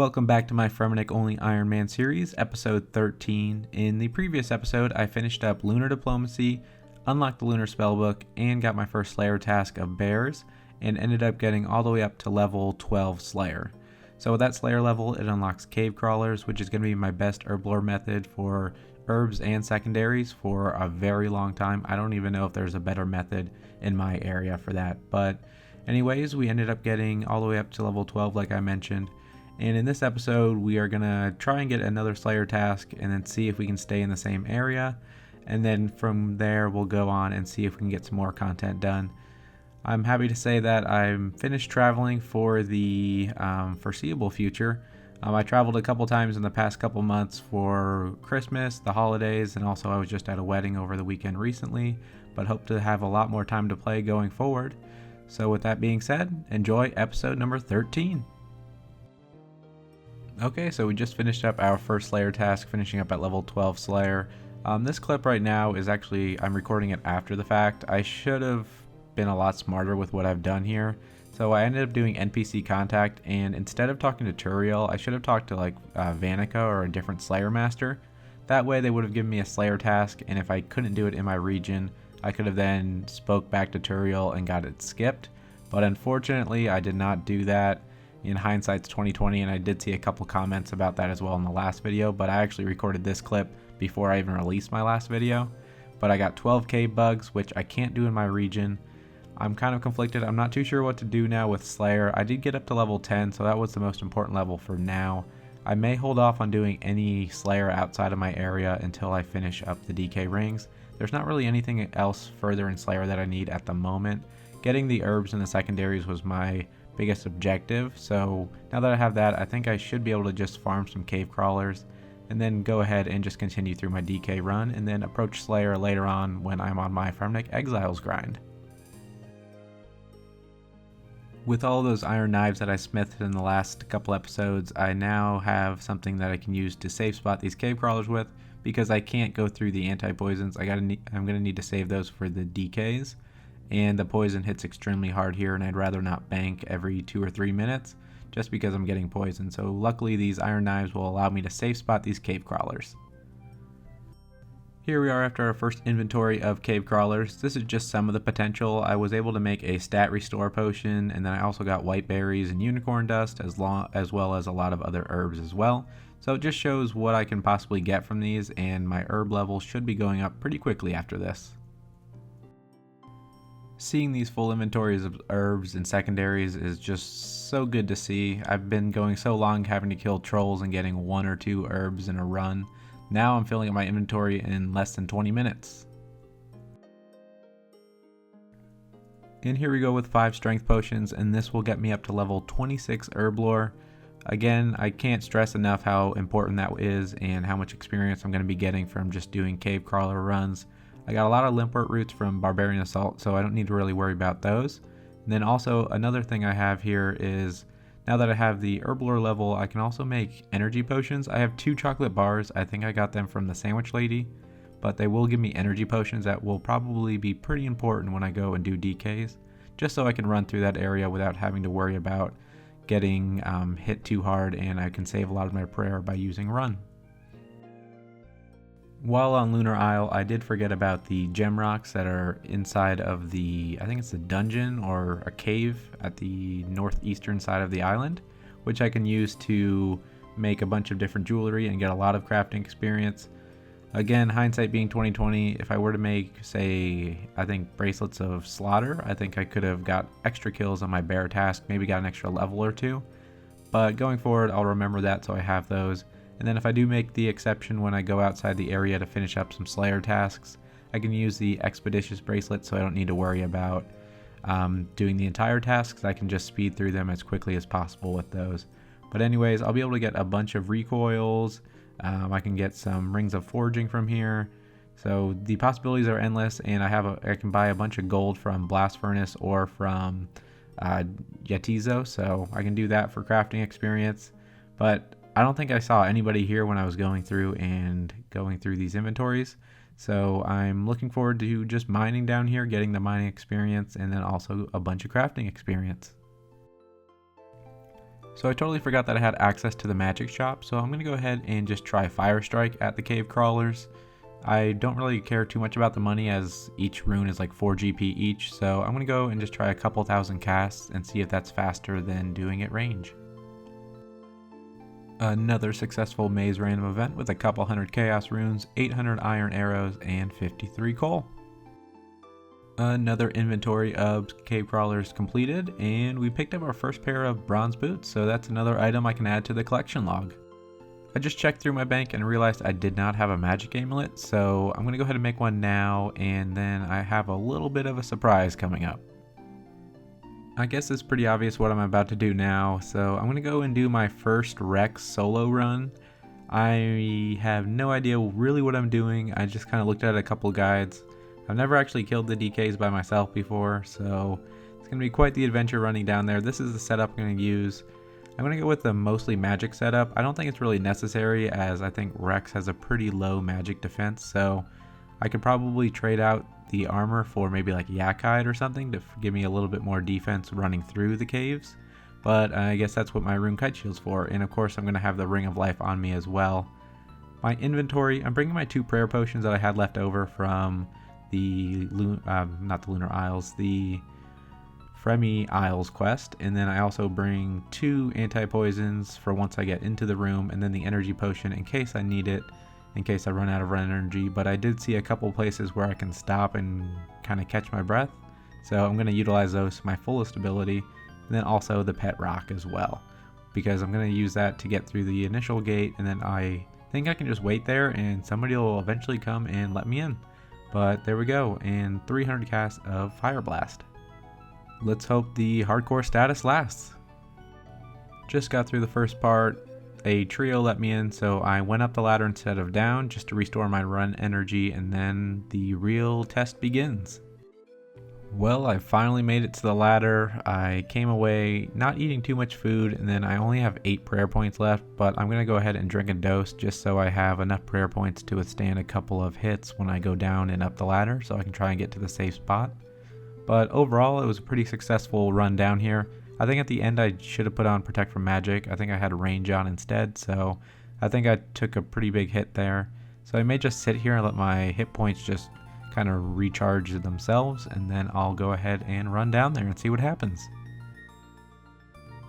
Welcome back to my Fremennik only Ironman series, episode 13. In the previous episode, I finished up Lunar Diplomacy, unlocked the Lunar Spellbook, and got my first Slayer task of Bears, and ended up getting all the way up to level 12 Slayer. So with that Slayer level, it unlocks Cave Crawlers, which is going to be my best Herblore method for herbs and secondaries for a very long time. I don't even know if there's a better method in my area for that. But anyways, we ended up getting all the way up to level 12 like I mentioned. And in this episode, we are going to try and get another Slayer task and then see if we can stay in the same area. And then from there, we'll go on and see if we can get some more content done. I'm happy to say that I'm finished traveling for the foreseeable future. I traveled a couple times in the past couple months for Christmas, the holidays, and also I was just at a wedding over the weekend recently, but hope to have a lot more time to play going forward. So with that being said, enjoy episode number 13. Okay, so we just finished up our first Slayer task, finishing up at level 12 Slayer. This clip right now is actually, I'm recording it after the fact. I should have been a lot smarter with what I've done here. So I ended up doing NPC contact, and instead of talking to Turiel, I should have talked to like Vanica or a different Slayer master. That way they would have given me a Slayer task, and if I couldn't do it in my region, I could have then spoke back to Turiel and got it skipped. But unfortunately, I did not do that. In hindsight's 2020, and I did see a couple comments about that as well in the last video, but I actually recorded this clip before I even released my last video. But I got 12 cave bugs, which I can't do in my region. I'm kind of conflicted. I'm not too sure what to do now with Slayer. I did get up to level 10, so that was the most important level for now. I may hold off on doing any Slayer outside of my area until I finish up the DK rings. There's not really anything else further in Slayer that I need at the moment. Getting the herbs and the secondaries was my biggest objective, so now that I have that, I think I should be able to just farm some cave crawlers and then go ahead and just continue through my DK run and then approach Slayer later on when I'm on my Fremennik Exiles grind. With all those iron knives that I smithed in the last couple episodes, I now have something that I can use to safe spot these cave crawlers with, because I can't go through the anti-poisons. I'm gonna need to save those for the DKs. And the poison hits extremely hard here, and I'd rather not bank every 2 or 3 minutes just because I'm getting poisoned. So luckily these iron knives will allow me to safe spot these cave crawlers. Here we are after our first inventory of cave crawlers. This is just some of the potential. I was able to make a stat restore potion, and then I also got white berries and unicorn dust as well as a lot of other herbs as well. So it just shows what I can possibly get from these, and my herb level should be going up pretty quickly after this. Seeing these full inventories of herbs and secondaries is just so good to see. I've been going so long having to kill trolls and getting 1 or 2 herbs in a run. Now I'm filling up my inventory in less than 20 minutes. And here we go with 5 strength potions, and this will get me up to level 26 Herblore. Again, I can't stress enough how important that is and how much experience I'm going to be getting from just doing cave crawler runs. I got a lot of Limpwort roots from Barbarian Assault, so I don't need to really worry about those. And then also another thing I have here is, now that I have the Herblore level, I can also make energy potions. I have 2 chocolate bars. I think I got them from the sandwich lady, but they will give me energy potions that will probably be pretty important when I go and do DKs, just so I can run through that area without having to worry about getting hit too hard, and I can save a lot of my prayer by using run. While on Lunar Isle, I did forget about the gem rocks that are inside of the, I think it's a dungeon or a cave at the northeastern side of the island, which I can use to make a bunch of different jewelry and get a lot of crafting experience. Again, hindsight being 2020, if I were to make, say, I think bracelets of slaughter, I think I could have got extra kills on my bear task, maybe got an extra level or 2. But going forward, I'll remember that so I have those. And then if I do make the exception when I go outside the area to finish up some Slayer tasks, I can use the Expeditious Bracelet so I don't need to worry about doing the entire tasks. I can just speed through them as quickly as possible with those. But anyways, I'll be able to get a bunch of recoils. I can get some Rings of Forging from here. So the possibilities are endless, and I can buy a bunch of gold from Blast Furnace or from Yetizo, so I can do that for crafting experience. But I don't think I saw anybody here when I was going through these inventories, so I'm looking forward to just mining down here, getting the mining experience, and then also a bunch of crafting experience. So I totally forgot that I had access to the magic shop, so I'm going to go ahead and just try Fire Strike at the cave crawlers. I don't really care too much about the money as each rune is like 4 GP each, so I'm going to go and just try a couple thousand casts and see if that's faster than doing it range. Another successful maze random event with a couple hundred chaos runes, 800 iron arrows, and 53 coal. Another inventory of cave crawlers completed, and we picked up our first pair of bronze boots, so that's another item I can add to the collection log. I just checked through my bank and realized I did not have a magic amulet, so I'm going to go ahead and make one now, and then I have a little bit of a surprise coming up. I guess it's pretty obvious what I'm about to do now, so I'm going to go and do my first Rex solo run. I have no idea really what I'm doing. I just kind of looked at a couple guides. I've never actually killed the DKs by myself before, so it's going to be quite the adventure running down there. This is the setup I'm going to use. I'm going to go with the mostly magic setup. I don't think it's really necessary, as I think Rex has a pretty low magic defense, so I could probably trade out the armor for maybe like Yakite or something to give me a little bit more defense running through the caves. But I guess that's what my rune kite shield's for, and of course I'm going to have the Ring of Life on me as well. My inventory, I'm bringing my 2 prayer potions that I had left over from the not the Lunar Isles, the Fremennik Isles quest, and then I also bring 2 anti-poisons for once I get into the room, and then the energy potion in case I need it, in case I run out of energy. But I did see a couple places where I can stop and kind of catch my breath, so I'm going to utilize those to my fullest ability, and then also the pet rock as well, because I'm going to use that to get through the initial gate, and then I think I can just wait there and somebody will eventually come and let me in. But there we go, and 300 casts of Fire Blast. Let's hope the hardcore status lasts. Just got through the first part. A trio let me in, so I went up the ladder instead of down just to restore my run energy, and then the real test begins. Well, I finally made it to the ladder. I came away not eating too much food, and then I only have 8 prayer points left, but I'm going to go ahead and drink a dose just so I have enough prayer points to withstand a couple of hits when I go down and up the ladder, so I can try and get to the safe spot. But overall, it was a pretty successful run down here. I think at the end I should have put on Protect from Magic. I think I had a range on instead, so I think I took a pretty big hit there. So I may just sit here and let my hit points just kind of recharge themselves, and then I'll go ahead and run down there and see what happens.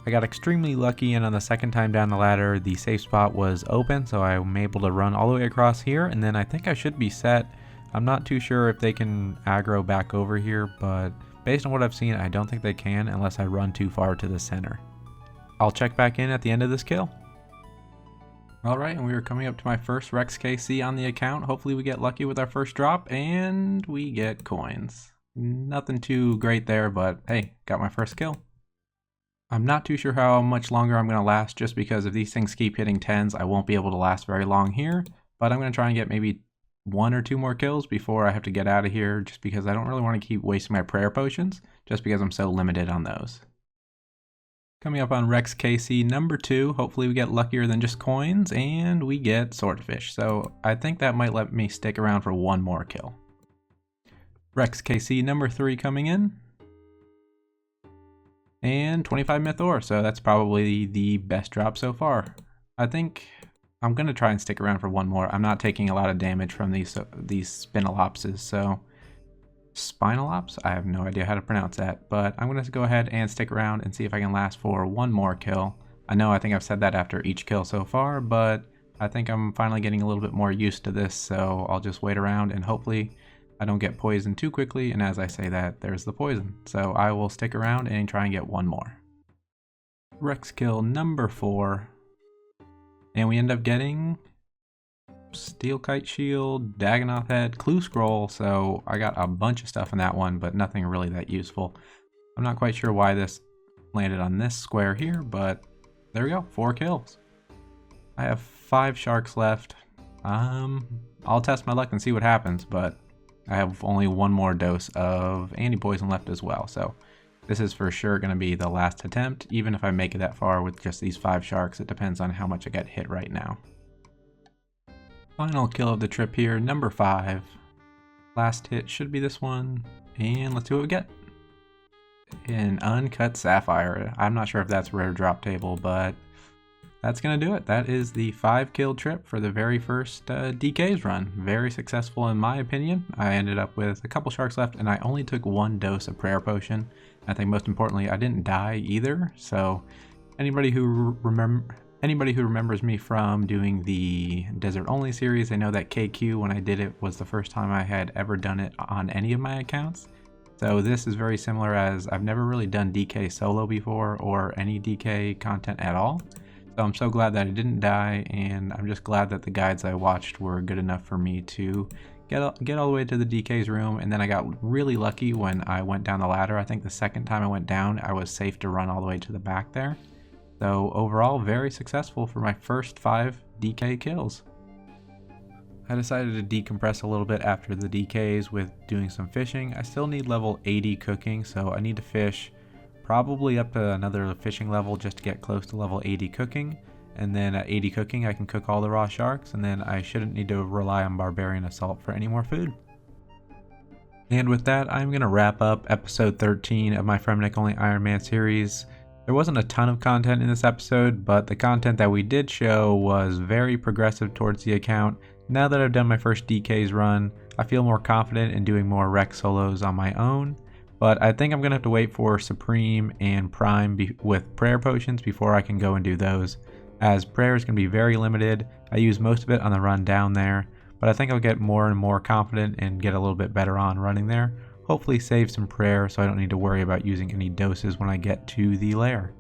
I got extremely lucky, and on the second time down the ladder the safe spot was open, so I'm able to run all the way across here, and then I think I should be set. I'm not too sure if they can aggro back over here, but based on what I've seen I don't think they can unless I run too far to the center. I'll check back in at the end of this kill. Alright, and we are coming up to my first Rex KC on the account. Hopefully we get lucky with our first drop, and we get coins. Nothing too great there, but hey, got my first kill. I'm not too sure how much longer I'm going to last, just because if these things keep hitting 10s, I won't be able to last very long here. But I'm going to try and get maybe 1 or 2 more kills before I have to get out of here, just because I don't really want to keep wasting my prayer potions, just because I'm so limited on those. Coming up on Rex KC number 2, hopefully we get luckier than just coins, and we get swordfish, so I think that might let me stick around for 1 more kill. Rex KC number 3 coming in, and 25 myth ore, so that's probably the best drop so far. I think I'm going to try and stick around for 1 more. I'm not taking a lot of damage from these spinalopses, so Spinalops? I have no idea how to pronounce that, but I'm going to go ahead and stick around and see if I can last for 1 more kill. I think I've said that after each kill so far, but I think I'm finally getting a little bit more used to this, so I'll just wait around and hopefully I don't get poisoned too quickly, and as I say that, there's the poison. So I will stick around and try and get 1 more. Rex kill number 4, and we end up getting Steel Kite Shield, Dagonoth Head, Clue Scroll, so I got a bunch of stuff in that one, but nothing really that useful. I'm not quite sure why this landed on this square here, but there we go, 4 kills. I have 5 sharks left. I'll test my luck and see what happens, but I have only 1 more dose of anti-poison left as well, so this is for sure going to be the last attempt, even if I make it that far with just these 5 sharks. It depends on how much I get hit right now. Final kill of the trip here, number 5. Last hit should be this one, and let's see what we get. An uncut sapphire. I'm not sure if that's rare drop table, but that's gonna do it. That is the 5 kill trip for the very first DKs run. Very successful in my opinion. I ended up with a couple sharks left and I only took 1 dose of prayer potion. I think most importantly, I didn't die either. So anybody who remembers me from doing the desert only series, they know that KQ, when I did it, was the first time I had ever done it on any of my accounts. So this is very similar, as I've never really done DK solo before or any DK content at all. So I'm so glad that I didn't die, and I'm just glad that the guides I watched were good enough for me to get all the way to the DK's room. And then I got really lucky when I went down the ladder. I think the second time I went down, I was safe to run all the way to the back there. So overall, very successful for my first 5 DK kills. I decided to decompress a little bit after the DKs with doing some fishing. I still need level 80 cooking, so I need to fish probably up to another fishing level just to get close to level 80 cooking. And then at 80 cooking, I can cook all the raw sharks, and then I shouldn't need to rely on Barbarian Assault for any more food. And with that, I'm going to wrap up episode 13 of my Fremennik Only Ironman series. There wasn't a ton of content in this episode, but the content that we did show was very progressive towards the account. Now that I've done my first DKs run, I feel more confident in doing more rec solos on my own. But I think I'm going to have to wait for Supreme and Prime with prayer potions before I can go and do those, as prayer is going to be very limited. I use most of it on the run down there, but I think I'll get more and more confident and get a little bit better on running there. Hopefully save some prayer so I don't need to worry about using any doses when I get to the lair.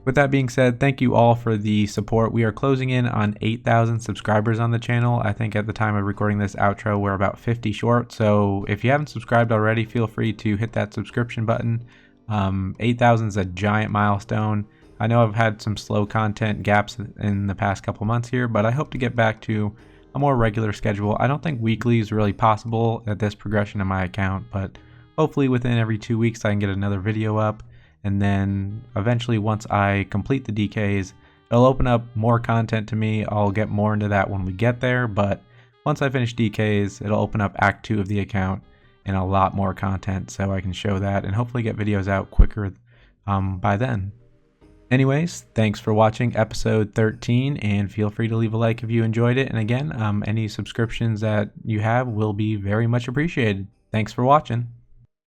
With that being said, thank you all for the support. We are closing in on 8,000 subscribers on the channel. I think at the time of recording this outro, we're about 50 short. So if you haven't subscribed already, feel free to hit that subscription button. 8,000 is a giant milestone. I know I've had some slow content gaps in the past couple months here, but I hope to get back to a more regular schedule. I don't think weekly is really possible at this progression in my account, but hopefully within every 2 weeks I can get another video up. And then eventually, once I complete the DKs, it'll open up more content to me. I'll get more into that when we get there, but once I finish DKs, it'll open up Act 2 of the account and a lot more content, so I can show that and hopefully get videos out quicker by then. Anyways, thanks for watching episode 13, and feel free to leave a like if you enjoyed it. And again, any subscriptions that you have will be very much appreciated. Thanks for watching.